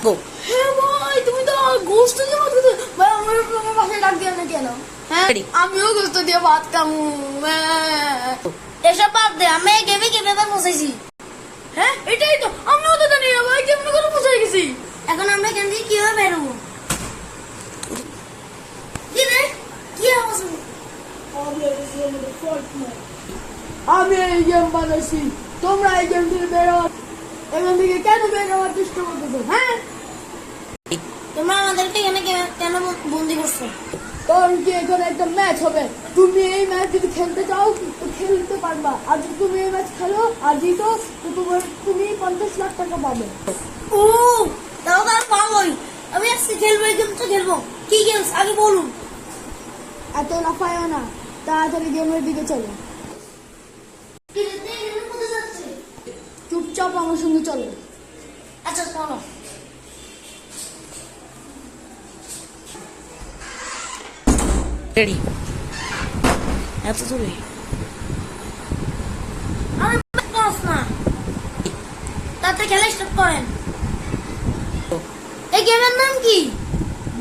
গো। হ্যাঁ ভাই, তুমি তো গোস্ত দিয়ে ভাত খেতে ভাই, আমার বাসায় ডাক দিও না কেন? হ্যাঁ, আমিও গোস্ত দিয়ে ভাত খামু। এসব বাদ দে, আমি এই গেমে কিভাবে পৌঁছেছি? হ্যাঁ, এটাই তো আমিও তো জানি না ভাই, কেমন করে পৌঁছে গেছি। এখন আমরা এখান থেকে কিভাবে বেরোবো? কি রে, কি আওয়াজ হলো? আমি এই গেম বানাইছি, তোমরা এই গেম থেকে বেরো। এখান থেকে কেন বের হওয়ার চেষ্টা করতেছো? হ্যাঁ, তোমরা আমাদেরকে এখানে কেন বন্দি করছো? কারণ কি এখানে একটা ম্যাচ হবে, তুমি এই ম্যাচ যদি খেলতে চাও তো খেলতে পারবা, আর যদি তুমি এই ম্যাচ খেলো আর জিতো তো তুমি 50 লাখ টাকা পাবে। ও, তাও তার পাগল। আমি আজকে খেলবো, এই গেমটা খেলবো। কি গেমস আগে বলুন। এত লাফায়ও না, তাড়াতাড়ি গেমের দিকে চলো। কোথায় যাচ্ছে? চুপচাপ আমার সঙ্গে চলো। আচ্ছা চলো। রেডি? এত জোরে? আমি পাস না, তাতে খেলা স্টার্ট করেন। এই গেমের নাম কি?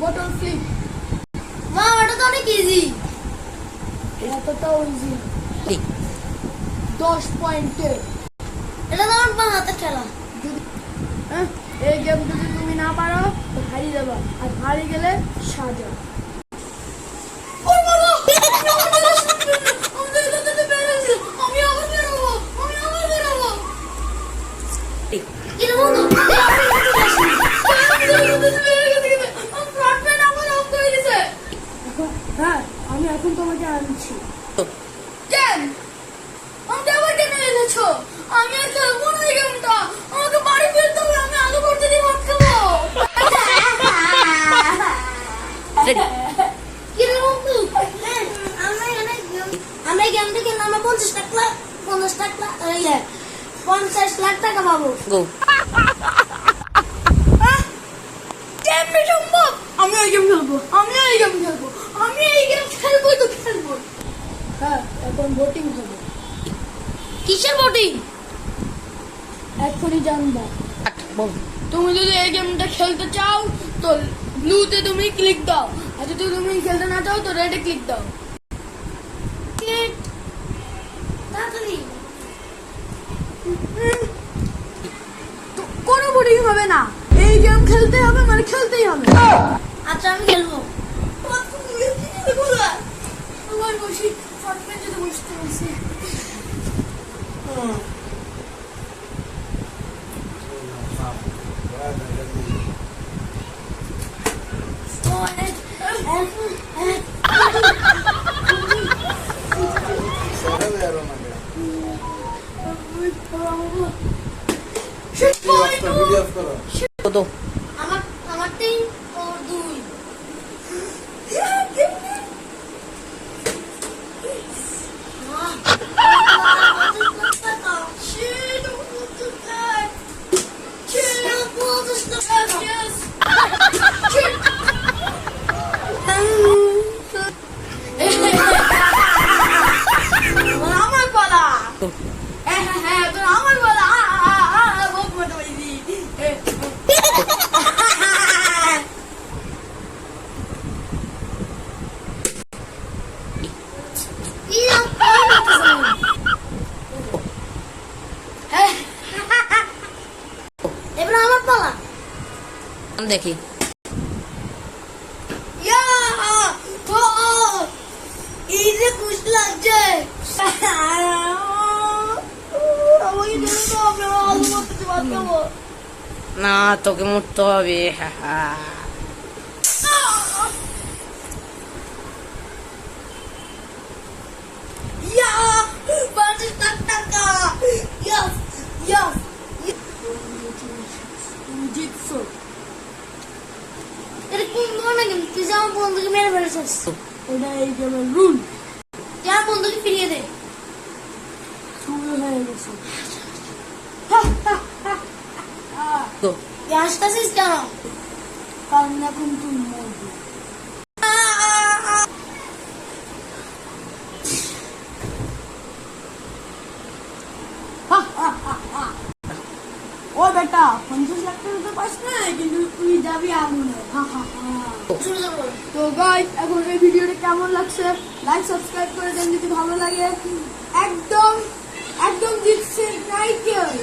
Bottle flip. মা, এটা তো অনেক ইজি। এতটাও ইজি। 10 পয়েন্টে। এটা তো আমার বাঁ হাতের খেলা। এই গেম যদি তুমি না পারো তো হারিয়ে যাবা, আর হারিয়ে গেলে সাজা। হ্যাঁ, আমি এখন তোমাকে আনছি। কেন আমাকে আবার কেন এনেছো? আমি আর খেলবো না এই গেমটা, আমাকে বাড়ি ফিরতে হবে, আমি আগে পড়তে দিয়ে ভাত খাবো। কিরে বন্ধু, আমরা এই গেমটা খেললে আমরা 50 লাখ টাকা পাবো। গো। কেমনে সম্ভব? আমি এই গেম খেলবো, আমি এই গেম খেলবো, আমি এই গেম খেলবোই তো খেলবো। হ্যাঁ, এখন ভোটিং হবে। কিসের ভোটিং? এখনই জানবা। বল। তুমি যদি এই গেমটা খেলতে চাও তো ব্লুতে তুমি ক্লিক দাও, আর যদি তুমি খেলতে না চাও তো রেডে ক্লিক দাও। তাড়াতাড়ি। তো কোনো ভোটিং হবে না, এই গেম খেলতে হবে মানে খেলতেই হবে। আচ্ছা, আমি খেলবো। আমার বসি ফটমেন্ট যদি বসতে বসে। কত? আমার 3 ওর 2। আমার পালা। হ্যাঁ হ্যাঁ হ্যাঁ, তোর আমার পালা। বহুত মজা পাইছি। এবার আমার পালা। দেখি। এই যে খুশ লাগছে। না, তোকে মরতে হবে। এটা কোন ধরনের গেম? তুই যে আমার বন্ধুকে মেরে ফেলেছিস। এটা এই গেমের রুল। তুই আমার বন্ধুকে ফিরিয়ে দে। শুরু হয়ে গেছে। গো। তুই হাসতেছিস কেন? কারণ এখন তুই মরবি। ও বেটা 50 লাখ টাকা তো পাস না, কিন্তু তুই যাবি আগুনে। হা হা হা। শুরু করো। তো গাইস এখন এই ভিডিওটা কেমন লাগছে লাইক সাবস্ক্রাইব করে দেন যদি ভালো লাগে। একদম একদম দিচ্ছে নাইকেল।